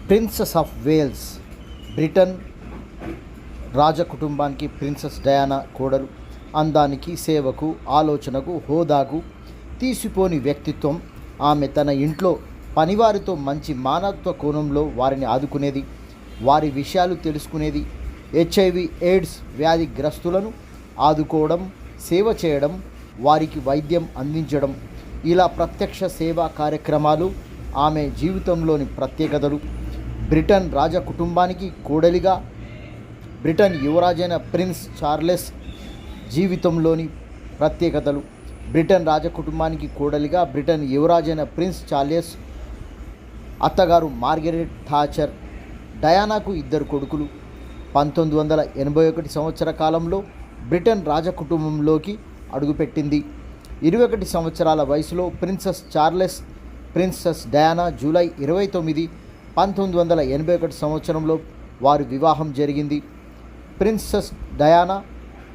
Princess of Wales, Britain రాజకుటుంబానికి princess Diana కోడలు. అందానికి, సేవకు, ఆలోచనకు, హోదాకు తీసిపోని వ్యక్తిత్వం. ఆమె తన ఇంట్లో పనివారితో మంచి మానవత్వ కోణంలో వారిని ఆదుకునేది, వారి విషయాలు తెలుసుకునేది. HIV ఎయిడ్స్ వ్యాధిగ్రస్తులను ఆదుకోవడం, సేవ చేయడం, వారికి వైద్యం అందించడం, ఇలా ప్రత్యక్ష సేవా కార్యక్రమాలు ఆమె జీవితంలోని ప్రత్యేకతలు. బ్రిటన్ రాజకుటుంబానికి కోడలిగా బ్రిటన్ యువరాజైన ప్రిన్స్ చార్లెస్ జీవితంలోని ప్రత్యేకతలు. బ్రిటన్ రాజకుటుంబానికి కోడలిగా బ్రిటన్ యువరాజైన ప్రిన్స్ చార్లెస్ అత్తగారు మార్గరెట్ థాచర్. డయానాకు 2 కొడుకులు. 1981 సంవత్సర కాలంలో బ్రిటన్ రాజకుటుంబంలోకి అడుగుపెట్టింది. 21 సంవత్సరాల వయసులో princess Charles, princess Diana July 29, 1981 సంవత్సరంలో వారి వివాహం జరిగింది. ప్రిన్సెస్ డయానా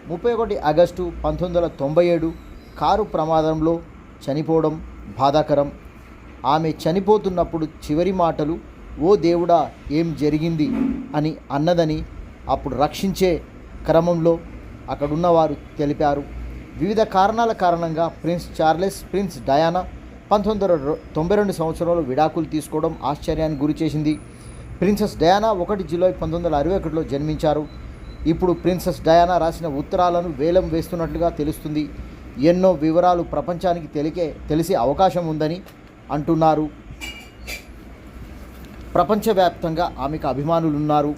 31 ఆగస్టు 1997 కారు ప్రమాదంలో చనిపోవడం బాధాకరం. ఆమె చనిపోతున్నప్పుడు చివరి మాటలు "ఓ దేవుడా, ఏం జరిగింది" అని అన్నదని అప్పుడు రక్షించే క్రమంలో అక్కడున్నవారు తెలిపారు. వివిధ కారణాల కారణంగా ప్రిన్స్ చార్లెస్, ప్రిన్స్ డయానా 1992 సంవత్సరంలో విడాకులు తీసుకోవడం ఆశ్చర్యానికి గురి చేసింది. ప్రిన్సెస్ డయానా 1 జూలై 1961లో జన్మించారు. ఇప్పుడు ప్రిన్సెస్ డయానా రాసిన ఉత్తరాలను వేలం వేస్తున్నట్లుగా తెలుస్తుంది. ఎన్నో వివరాలు ప్రపంచానికి తెలిసే అవకాశం ఉందని అంటున్నారు. ప్రపంచవ్యాప్తంగా ఆమెకు అభిమానులున్నారు.